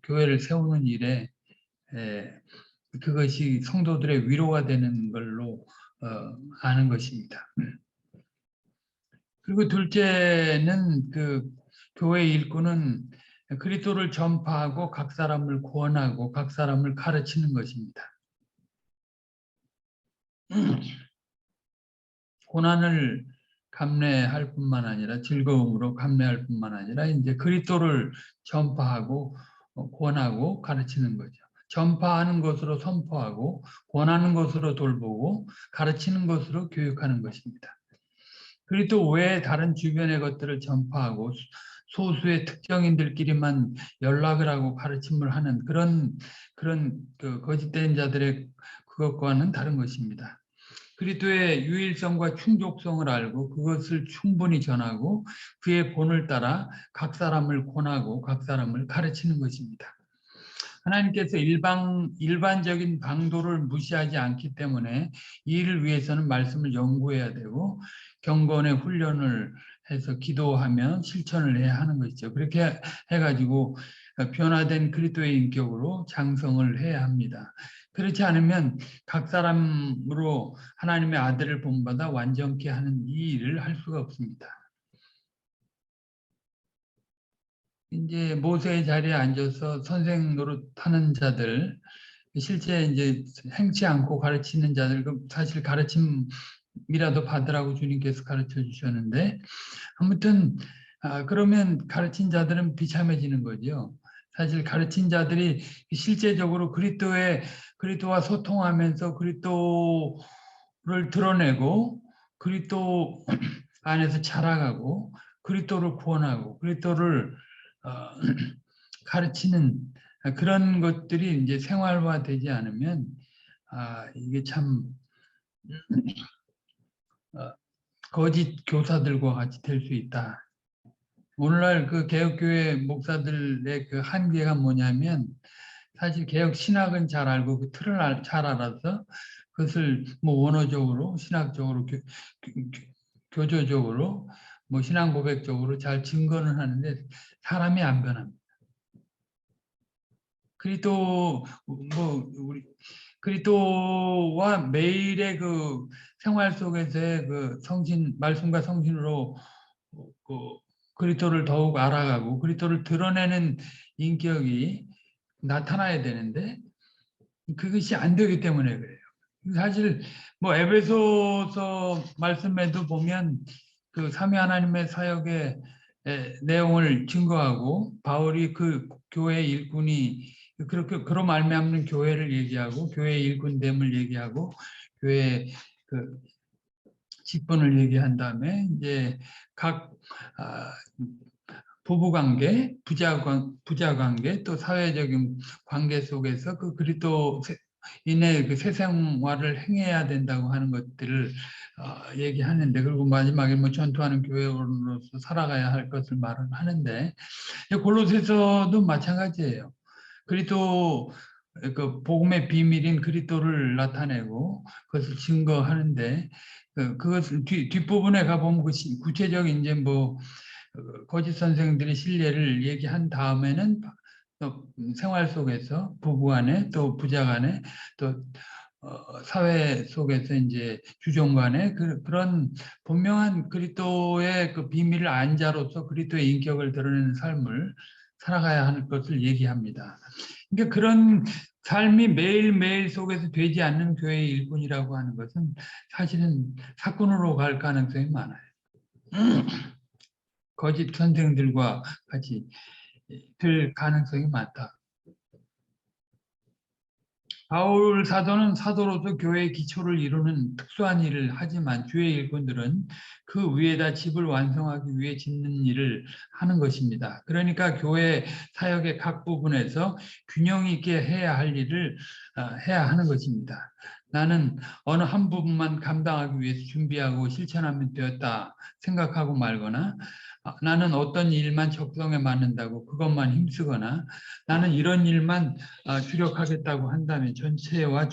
교회를 세우는 일에 그것이 성도들의 위로가 되는 걸로 아는 것입니다. 그리고 둘째는 그 교회 일꾼은 그리스도를 전파하고 각 사람을 구원하고 각 사람을 가르치는 것입니다. 고난을 감내할 뿐만 아니라 즐거움으로 감내할 뿐만 아니라 이제 그리스도를 전파하고 권하고 가르치는 거죠. 전파하는 것으로 선포하고 권하는 것으로 돌보고 가르치는 것으로 교육하는 것입니다. 그리스도 외에 다른 주변의 것들을 전파하고 소수의 특정인들끼리만 연락을 하고 가르침을 하는 그런 그 거짓된 자들의 그것과는 다른 것입니다. 그리스도의 유일성과 충족성을 알고 그것을 충분히 전하고 그의 본을 따라 각 사람을 권하고 각 사람을 가르치는 것입니다. 하나님께서 일반적인 방도를 무시하지 않기 때문에 이 일을 위해서는 말씀을 연구해야 되고 경건의 훈련을 해서 기도하며 실천을 해야 하는 것이죠. 그렇게 해가지고 변화된 그리스도의 인격으로 장성을 해야 합니다. 그렇지 않으면 각 사람으로 하나님의 아들을 본받아 완전케 하는 이 일을 할 수가 없습니다. 이제 모세의 자리에 앉아서 선생 노릇하는 자들, 실제 이제 행치 않고 가르치는 자들, 사실 가르침이라도 받으라고 주님께서 가르쳐 주셨는데, 아무튼 그러면 가르친 자들은 비참해지는 거죠. 사실 가르친 자들이 실제적으로 그리스도와 소통하면서 그리스도를 드러내고 그리스도 안에서 자라가고 그리스도를 구원하고 그리스도를 어, 가르치는 그런 것들이 이제 생활화되지 않으면 이게 참 어, 거짓 교사들과 같이 될 수 있다. 오늘날 그 개혁교회 목사들의 그 한계가 뭐냐면 사실 개혁 신학은 잘 알고 그 틀을 잘 알아서 그것을 뭐 원어적으로 신학적으로 교조적으로 뭐 신앙 고백적으로 잘 증거는 하는데 사람이 안 변합니다. 우리 그리스도와 매일의 그 생활 속에서의 그 말씀과 성신으로 그 그리스도를 더욱 알아가고 그리스도를 드러내는 인격이 나타나야 되는데 그것이 안 되기 때문에 그래요. 사실 뭐 에베소서 말씀에도 보면 그 삼위 하나님의 사역의 내용을 증거하고 바울이 그 교회 일꾼이 그렇게 그로 말미암는 교회를 얘기하고 교회 일꾼됨을 얘기하고 교회 그 직분을 얘기한 다음에 이제 각 부부관계, 부자관계, 또 사회적인 관계 속에서 그 그리스도인의 그 새 생활을 행해야 된다고 하는 것들을 얘기하는데, 그리고 마지막에 뭐 전투하는 교회로서 살아가야 할 것을 말을 하는데, 골로새서도 마찬가지예요. 그리스도 그 복음의 비밀인 그리스도를 나타내고 그것을 증거하는데, 그것을 뒷부분에 가보면 그 구체적인 이제 뭐 거짓 선생들의 신뢰를 얘기한 다음에는 또 생활 속에서 부부간에 또 부자간에 또 사회 속에서 이제 주종간에 그런 분명한 그리스도의 그 비밀을 안 자로서 그리스도의 인격을 드러내는 삶을 살아가야 하는 것을 얘기합니다. 그러니까 그런 삶이 매일매일 속에서 되지 않는 교회의 일꾼이라고 하는 것은 사실은 사건으로 갈 가능성이 많아요. 거짓 선생들과 같이 될 가능성이 많다. 바울 사도는 사도로서 교회의 기초를 이루는 특수한 일을 하지만 주의 일꾼들은 그 위에다 집을 완성하기 위해 짓는 일을 하는 것입니다. 그러니까 교회 사역의 각 부분에서 균형 있게 해야 할 일을 해야 하는 것입니다. 나는 어느 한 부분만 감당하기 위해서 준비하고 실천하면 되었다 생각하고 말거나 나는 어떤 일만 적성에 맞는다고 그것만 힘쓰거나 나는 이런 일만 주력하겠다고 한다면 전체와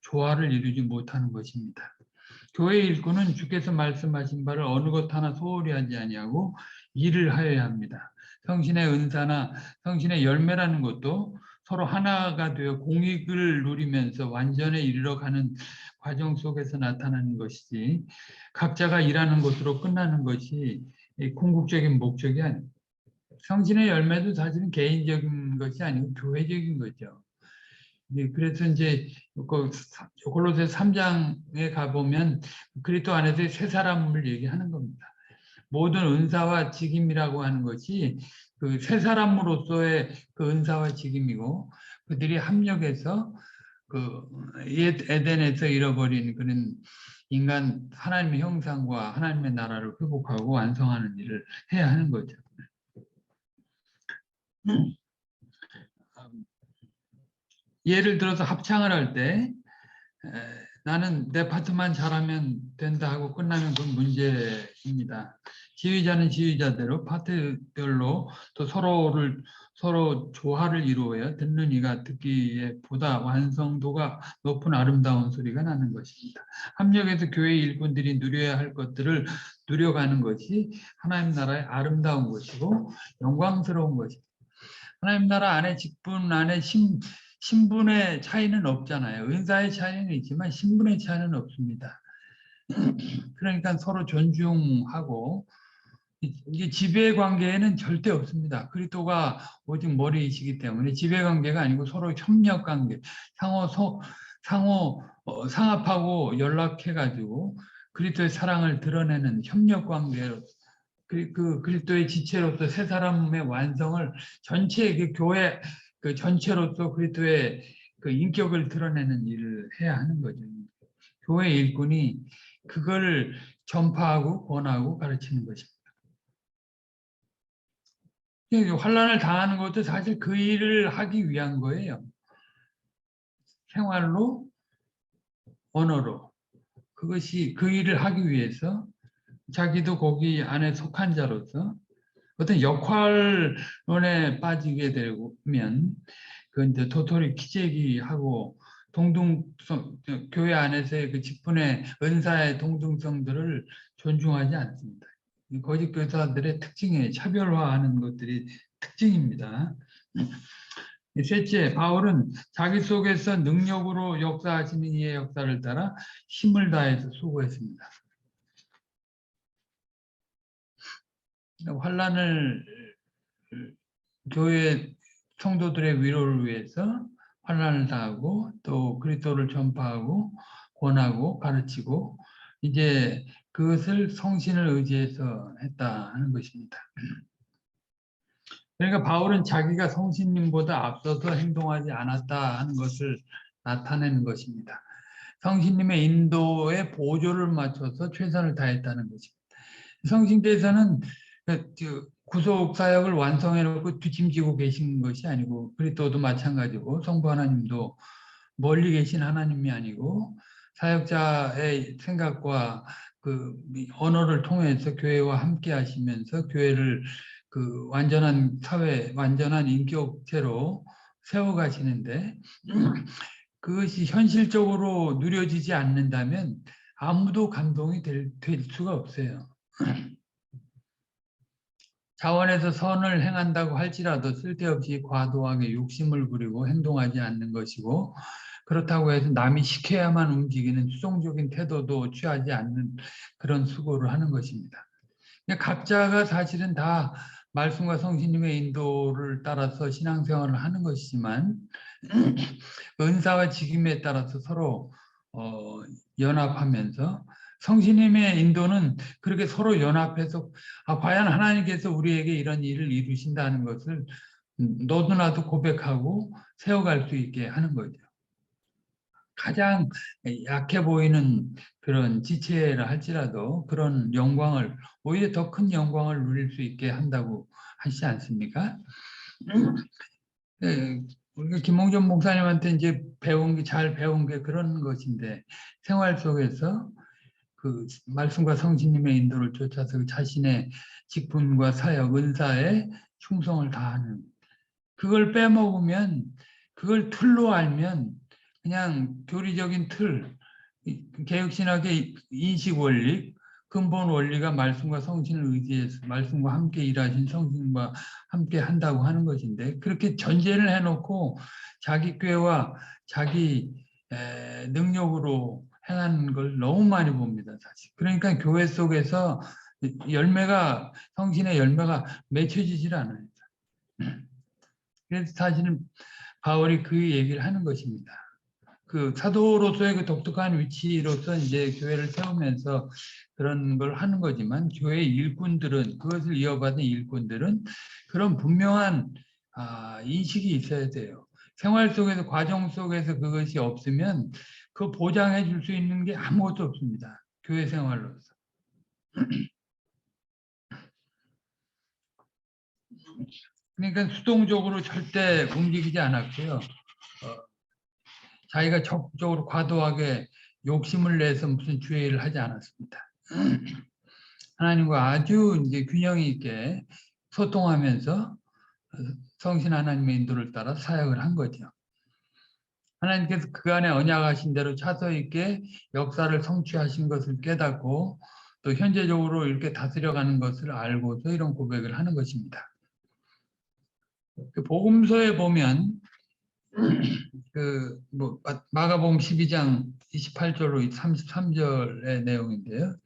조화를 이루지 못하는 것입니다. 교회 일꾼은 주께서 말씀하신 바를 어느 것 하나 소홀히 하지 아니하고 일을 하여야 합니다. 성신의 은사나 성신의 열매라는 것도 서로 하나가 되어 공익을 누리면서 완전에 이르러가는 과정 속에서 나타나는 것이지 각자가 일하는 것으로 끝나는 것이 궁극적인 목적이 아닙니다. 성신의 열매도 사실은 개인적인 것이 아니고 교회적인 거죠. 그래서 이제 골로새 3장에 가보면 그리스도 안에서 새 사람을 얘기하는 겁니다. 모든 은사와 직임이라고 하는 것이 그 새 사람으로서의 그 은사와 직임이고 그들이 합력해서 그 옛 에덴에서 잃어버린 그런 인간 하나님의 형상과 하나님의 나라를 회복하고 완성하는 일을 해야 하는 거죠. 예를 들어서 합창을 할 때 나는 내 파트만 잘하면 된다 하고 끝나면 그건 문제입니다. 지휘자는 지휘자대로 파트별로 또 서로 조화를 이루어야 듣는 이가 듣기에 보다 완성도가 높은 아름다운 소리가 나는 것입니다. 합력해서 교회 일꾼들이 누려야 할 것들을 누려가는 것이 하나님 나라의 아름다운 것이고 영광스러운 것입니다. 하나님 나라 안에 직분 안에 신분의 차이는 없잖아요. 은사의 차이는 있지만 신분의 차이는 없습니다. 그러니까 서로 존중하고 이게 지배 관계에는 절대 없습니다. 그리스도가 오직 머리이시기 때문에 지배 관계가 아니고 서로 협력 관계, 상호 상합하고 연락해가지고 그리스도의 사랑을 드러내는 협력 관계로 그 그리스도의 지체로서 세 사람의 완성을 전체 그 교회 그 전체로서 그리스도의 그 인격을 드러내는 일을 해야 하는 거죠. 교회 일꾼이 그걸 전파하고 권하고 가르치는 것입니다. 환란을 당하는 것도 사실 그 일을 하기 위한 거예요. 생활로, 언어로. 그것이 그 일을 하기 위해서 자기도 거기 안에 속한 자로서 어떤 역할론에 빠지게 되면 그 이제 도토리 키재기하고 동등성 교회 안에서의 그 직분의 은사의 동등성들을 존중하지 않습니다. 거짓 교사들의 특징에 차별화하는 것들이 특징입니다. 셋째, 바울은 자기 속에서 능력으로 역사하시는 이의 역사를 따라 힘을 다해서 수고했습니다. 환란을 교회 성도들의 위로를 위해서 환난을 당하고 또 그리스도를 전파하고 권하고 가르치고 이제 그것을 성신을 의지해서 했다 하는 것입니다. 그러니까 바울은 자기가 성신님보다 앞서서 행동하지 않았다 하는 것을 나타내는 것입니다. 성신님의 인도에 보조를 맞춰서 최선을 다했다는 것입니다. 성신께서는 구속 사역을 완성해 놓고 뒷짐지고 계신 것이 아니고 그리스도도 마찬가지고 성부 하나님도 멀리 계신 하나님이 아니고 사역자의 생각과 그 언어를 통해서 교회와 함께 하시면서 교회를 그 완전한 사회, 완전한 인격체로 세워가시는데 그것이 현실적으로 누려지지 않는다면 아무도 감동이 될 수가 없어요. 자원에서 선을 행한다고 할지라도 쓸데없이 과도하게 욕심을 부리고 행동하지 않는 것이고 그렇다고 해서 남이 시켜야만 움직이는 수동적인 태도도 취하지 않는 그런 수고를 하는 것입니다. 각자가 사실은 다 말씀과 성신님의 인도를 따라서 신앙생활을 하는 것이지만 은사와 직임에 따라서 서로 연합하면서 성신님의 인도는 그렇게 서로 연합해서 과연 하나님께서 우리에게 이런 일을 이루신다는 것을 너도 나도 고백하고 세워갈 수 있게 하는 거죠. 가장 약해 보이는 그런 지체라 할지라도 그런 영광을 오히려 더 큰 영광을 누릴 수 있게 한다고 하시지 않습니까? 우리가 김홍전 목사님한테 이제 잘 배운 게 그런 것인데 생활 속에서 그 말씀과 성신님의 인도를 쫓아서 자신의 직분과 사역, 은사에 충성을 다하는 그걸 빼먹으면 그걸 틀로 알면 그냥 교리적인 틀, 개혁신학의 인식 원리, 근본 원리가 말씀과 성신을 의지해서 말씀과 함께 일하신 성신과 함께 한다고 하는 것인데 그렇게 전제를 해놓고 자기 꾀와 자기 능력으로 행하는 걸 너무 많이 봅니다. 사실. 그러니까 교회 속에서 열매가 성신의 열매가 맺혀지질 않아요. 그래서 사실은 바울이 그 얘기를 하는 것입니다. 그 사도로서의 그 독특한 위치로서 이제 교회를 세우면서 그런 걸 하는 거지만 교회 일꾼들은 그것을 이어받은 일꾼들은 그런 분명한 인식이 있어야 돼요. 생활 속에서 과정 속에서 그것이 없으면 그 보장해 줄 수 있는 게 아무것도 없습니다. 교회 생활로서. 그러니까 수동적으로 절대 움직이지 않았고요. 자기가 적극적으로 과도하게 욕심을 내서 무슨 주의를 하지 않았습니다. 하나님과 아주 이제 균형 있게 소통하면서 성신 하나님의 인도를 따라 사역을 한 거죠. 하나님께서 그 안에 언약하신 대로 차서 있게 역사를 성취하신 것을 깨닫고 또 현재적으로 이렇게 다스려가는 것을 알고서 이런 고백을 하는 것입니다. 그 복음서에 보면 마가복음 12장 28절로 33절의 내용인데요.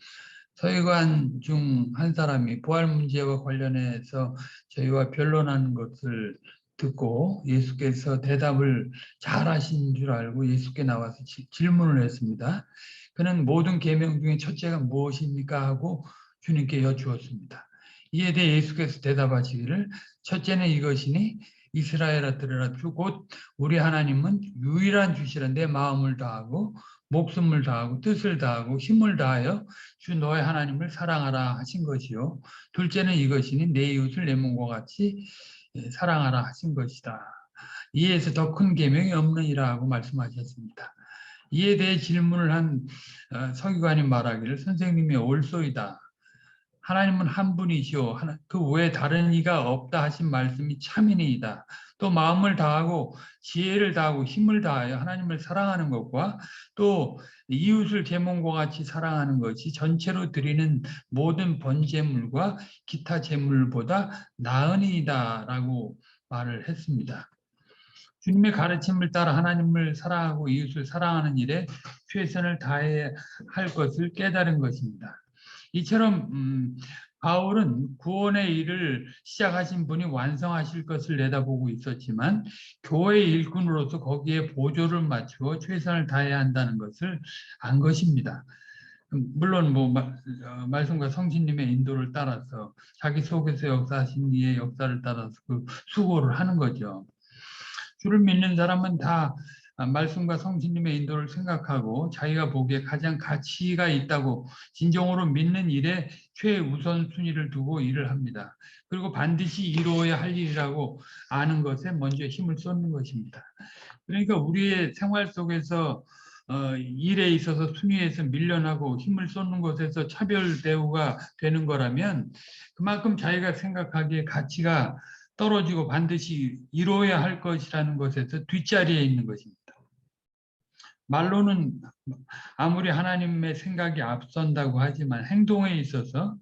서기관 중 한 사람이 부활 문제와 관련해서 저희와 변론하는 것을 듣고 예수께서 대답을 잘 하신 줄 알고 예수께 나와서 질문을 했습니다. 그는 모든 계명 중에 첫째가 무엇입니까? 하고 주님께 여쭈었습니다. 이에 대해 예수께서 대답하시기를 첫째는 이것이니 이스라엘아 들으라 주 곧 우리 하나님은 유일한 주시라 내 마음을 다하고 목숨을 다하고 뜻을 다하고 힘을 다하여 주 너의 하나님을 사랑하라 하신 것이요. 둘째는 이것이니 내 이웃을 내 몸과 같이 사랑하라 하신 것이다. 이에서 더 큰 계명이 없느니라 하고 말씀하셨습니다. 이에 대해 질문을 한 서기관이 말하기를 선생님이 옳소이다. 하나님은 한 분이시오. 그 외에 다른 이가 없다 하신 말씀이 참이니이다. 또 마음을 다하고 지혜를 다하고 힘을 다하여 하나님을 사랑하는 것과 또 이웃을 제 몸과 같이 사랑하는 것이 전체로 드리는 모든 번제물과 기타 제물보다 나으니이다라고 말을 했습니다. 주님의 가르침을 따라 하나님을 사랑하고 이웃을 사랑하는 일에 최선을 다해야 할 것을 깨달은 것입니다. 이처럼 바울은 구원의 일을 시작하신 분이 완성하실 것을 내다보고 있었지만 교회 일꾼으로서 거기에 보조를 맞추어 최선을 다해야 한다는 것을 안 것입니다. 물론 말씀과 성신님의 인도를 따라서 자기 속에서 역사하신 이의 역사를 따라서 그 수고를 하는 거죠. 주를 믿는 사람은 다 말씀과 성신님의 인도를 생각하고 자기가 보기에 가장 가치가 있다고 진정으로 믿는 일에 최우선순위를 두고 일을 합니다. 그리고 반드시 이루어야 할 일이라고 아는 것에 먼저 힘을 쏟는 것입니다. 그러니까 우리의 생활 속에서 일에 있어서 순위에서 밀려나고 힘을 쏟는 것에서 차별 대우가 되는 거라면 그만큼 자기가 생각하기에 가치가 떨어지고 반드시 이루어야 할 것이라는 것에서 뒷자리에 있는 것입니다. 말로는 아무리 하나님의 생각이 앞선다고 하지만 행동에 있어서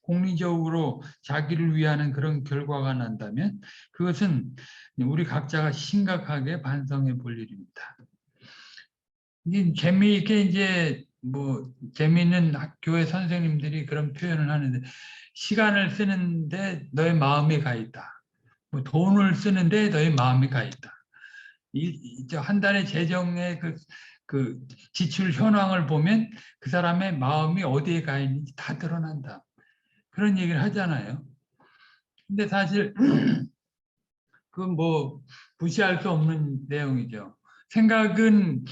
공리적으로 자기를 위하는 그런 결과가 난다면 그것은 우리 각자가 심각하게 반성해 볼 일입니다. 재미있게 이제 재미있는 학교의 선생님들이 그런 표현을 하는데 시간을 쓰는데 너의 마음이 가 있다. 돈을 쓰는데 너의 마음이 가 있다. 한 달의 재정의 그 지출 현황을 보면 그 사람의 마음이 어디에 가 있는지 다 드러난다. 그런 얘기를 하잖아요. 근데 사실 그건 무시할 수 없는 내용이죠. 생각은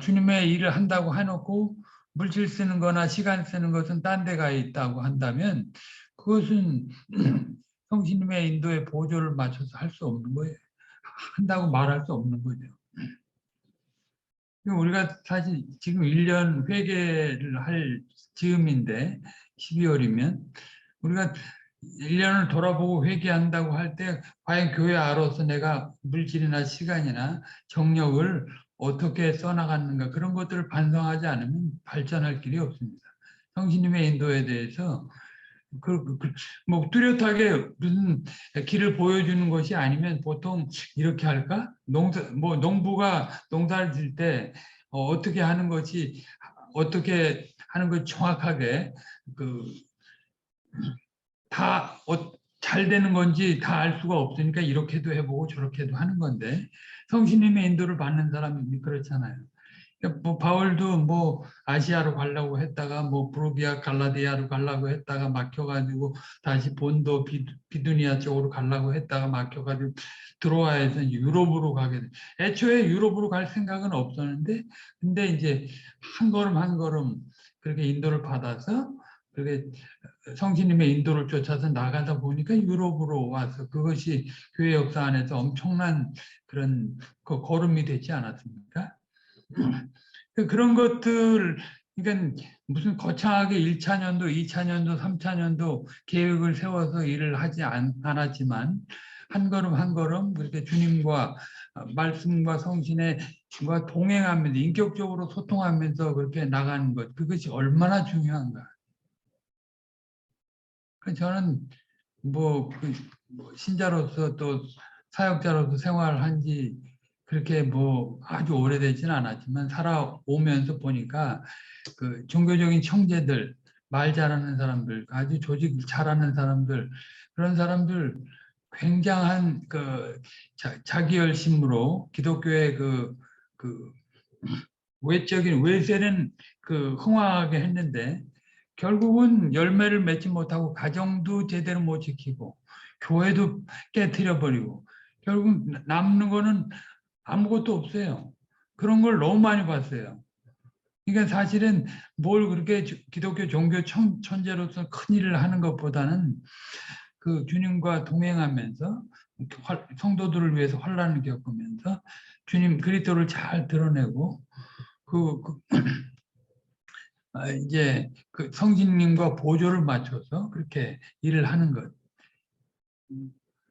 주님의 일을 한다고 해놓고 물질 쓰는 거나 시간 쓰는 것은 딴 데 가 있다고 한다면 그것은 성신님의 인도에 보조를 맞춰서 할 수 없는 거예요. 한다고 말할 수 없는 거죠. 우리가 사실 지금 1년 회계를 할 즈음인데 12월이면 우리가 1년을 돌아보고 회개한다고 할 때 과연 교회 안으로서 내가 물질이나 시간이나 정력을 어떻게 써나갔는가 그런 것들을 반성하지 않으면 발전할 길이 없습니다. 성신님의 인도에 대해서 뚜렷하게 무슨 길을 보여주는 것이 아니면 보통 이렇게 할까? 농부가 농사를 질 때 어떻게 하는 것이 어떻게 하는 것 정확하게 잘 되는 건지 다 알 수가 없으니까 이렇게도 해보고 저렇게도 하는 건데 성신님의 인도를 받는 사람이 그렇잖아요. 그러니까 바울도 아시아로 가려고 했다가 브루기아 갈라디아로 가려고 했다가 막혀가지고 다시 본도 비두니아 쪽으로 가려고 했다가 막혀가지고 드로아에서 유럽으로 가게 돼. 애초에 유럽으로 갈 생각은 없었는데 근데 이제 한 걸음 한 걸음 그렇게 인도를 받아서 그렇게 성신님의 인도를 쫓아서 나가다 보니까 유럽으로 와서 그것이 교회 역사 안에서 엄청난 그런 걸음이 되지 않았습니까? 그런 것들, 그러니까 무슨 거창하게 1차 년도, 2차 년도, 3차 년도 계획을 세워서 일을 하지 않았지만 한 걸음 한 걸음 그렇게 주님과 말씀과 성신의 동행하면서 인격적으로 소통하면서 그렇게 나가는 것, 그것이 얼마나 중요한가. 저는 신자로서 또 사역자로서 생활한 지 그렇게 아주 오래되지는 않았지만 살아오면서 보니까 그 종교적인 형제들 말 잘하는 사람들, 아주 조직 잘하는 사람들, 그런 사람들 굉장한 그 자기 열심으로 기독교의 그 외적인 외세는 그 흥황하게 했는데 결국은 열매를 맺지 못하고 가정도 제대로 못 지키고 교회도 깨트려 버리고 결국 남는 거는 아무것도 없어요. 그런 걸 너무 많이 봤어요. 그러니까 사실은 뭘 그렇게 기독교 종교 천재로서 큰 일을 하는 것보다는 그 주님과 동행하면서 성도들을 위해서 환난을 겪으면서 주님 그리스도를 잘 드러내고 이제 그 성신님과 보조를 맞춰서 그렇게 일을 하는 것.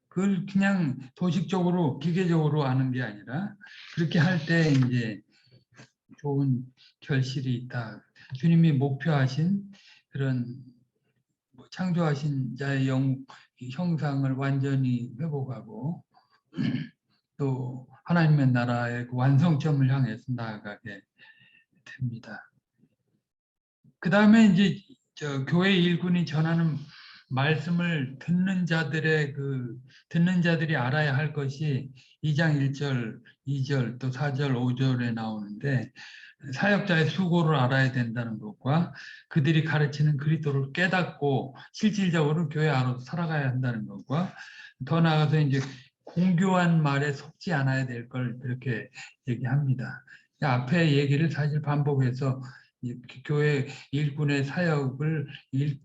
그걸 그냥 도식적으로 기계적으로 하는 게 아니라 그렇게 할 때 이제 좋은 결실이 있다. 주님이 목표하신 그런 창조하신 자의 형상을 완전히 회복하고 또 하나님의 나라의 그 완성점을 향해서 나아가게 됩니다. 그 다음에 이제 교회 일꾼이 전하는 말씀을 듣는 자들이 알아야 할 것이 2장 1절, 2절, 또 4절, 5절에 나오는데 사역자의 수고를 알아야 된다는 것과 그들이 가르치는 그리스도를 깨닫고 실질적으로 교회 안으로 살아가야 한다는 것과 더 나아가서 이제 공교한 말에 속지 않아야 될 걸 그렇게 얘기합니다. 앞에 얘기를 사실 반복해서 교회 일꾼의 사역을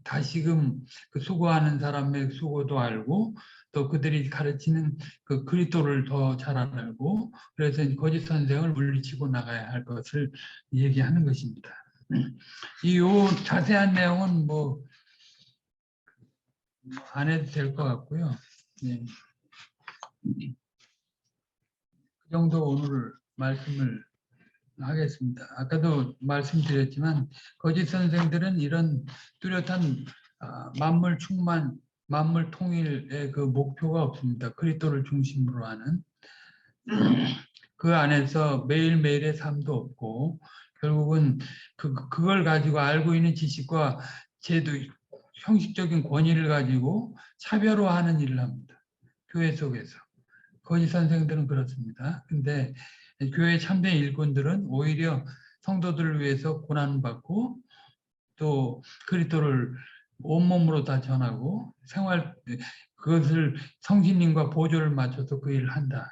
다시금 그 수고하는 사람의 수고도 알고 또 그들이 가르치는 그 그리스도를 더 잘 알고 그래서 거짓 선생을 물리치고 나가야 할 것을 얘기하는 것입니다. 이 자세한 내용은 뭐 안 해도 될 것 같고요. 네. 그 정도 오늘 말씀을 하겠습니다. 아까도 말씀드렸지만 거짓 선생들은 이런 뚜렷한 만물 충만, 만물 통일의 그 목표가 없습니다. 그리스도를 중심으로 하는 그 안에서 매일매일의 삶도 없고 결국은 그걸 가지고 알고 있는 지식과 제도 형식적인 권위를 가지고 차별화하는 일을 합니다. 교회 속에서. 거짓 선생들은 그렇습니다. 근데 교회 참된 일꾼들은 오히려 성도들을 위해서 고난받고 또 그리스도를 온몸으로 다 전하고 그것을 성신님과 보조를 맞춰서 그 일을 한다.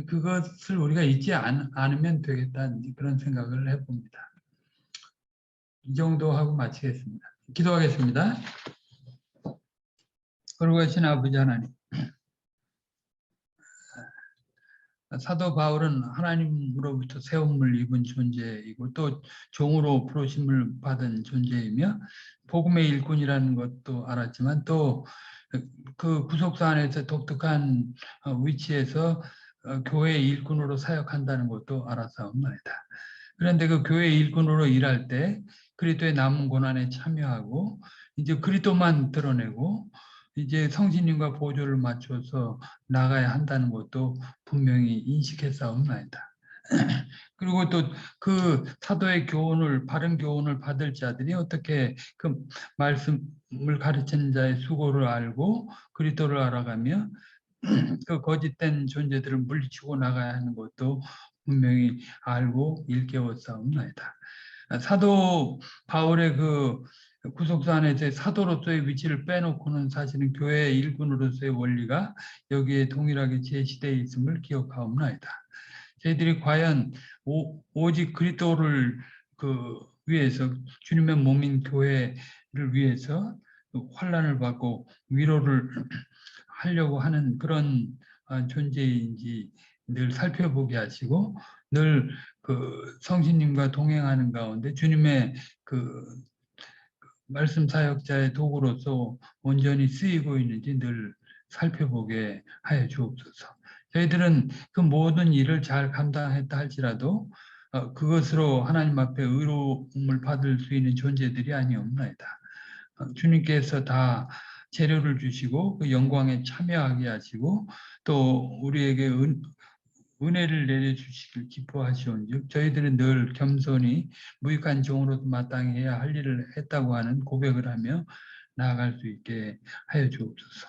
그것을 우리가 잊지 않으면 되겠다는 그런 생각을 해봅니다. 이 정도 하고 마치겠습니다. 기도하겠습니다. 거룩하신 아버지 하나님, 사도 바울은 하나님으로부터 세움을 입은 존재이고 또 종으로 부르심을 받은 존재이며 복음의 일꾼이라는 것도 알았지만 또 그 구속사 안에서 독특한 위치에서 교회 일꾼으로 사역한다는 것도 알았사옵나이다. 그런데 그 교회 일꾼으로 일할 때 그리스도의 남은 고난에 참여하고 이제 그리스도만 드러내고 이제 성신님과 보조를 맞춰서 나가야 한다는 것도 분명히 인식했사옵나이다. 그리고 또 그 사도의 교훈을 바른 교훈을 받을 자들이 어떻게 그 말씀을 가르치는 자의 수고를 알고 그리스도를 알아가며 그 거짓된 존재들을 물리치고 나가야 하는 것도 분명히 알고 일깨웠사옵나이다. 사도 바울의 그 구속사 안에서의 사도로서의 위치를 빼놓고는 사실은 교회의 일꾼으로서의 원리가 여기에 동일하게 제시되어 있음을 기억하옵나이다. 저희들이 과연 오직 그리스도를 위해서 주님의 몸인 교회를 위해서 환난을 받고 위로를 하려고 하는 그런 존재인지 늘 살펴보게 하시고 늘 그 성신님과 동행하는 가운데 주님의 그 말씀 사역자의 도구로서 온전히 쓰이고 있는지 늘 살펴보게 하여 주옵소서. 저희들은 그 모든 일을 잘 감당했다 할지라도 그것으로 하나님 앞에 의로움을 받을 수 있는 존재들이 아니옵나이다. 주님께서 다 재료를 주시고 그 영광에 참여하게 하시고 또 우리에게 은혜를 내려주시길 기뻐하시온즉 저희들은 늘 겸손히 무익한 종으로도 마땅히 해야 할 일을 했다고 하는 고백을 하며 나아갈 수 있게 하여 주옵소서.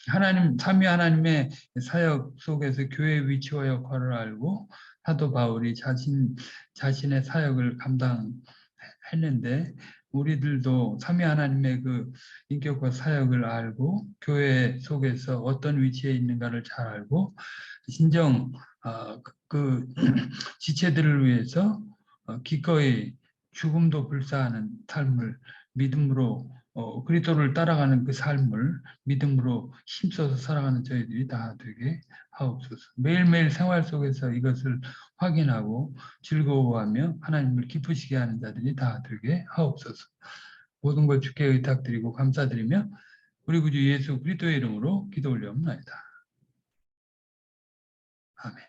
하나님, 삼위 하나님의 사역 속에서 교회의 위치와 역할을 알고 사도 바울이 자신의 사역을 감당했는데 우리들도 삼위 하나님의 그 인격과 사역을 알고 교회 속에서 어떤 위치에 있는가를 잘 알고 진정 그 지체들을 위해서 기꺼이 죽음도 불사하는 삶을 믿음으로 그리스도를 따라가는 그 삶을 믿음으로 힘써서 살아가는 저희들이 다 되게 하옵소서. 매일매일 생활 속에서 이것을 확인하고 즐거워하며 하나님을 기쁘시게 하는 자들이 다 되게 하옵소서. 모든 걸 주께 의탁드리고 감사드리며 우리 구주 예수 그리스도의 이름으로 기도 올려옵나이다. 아멘.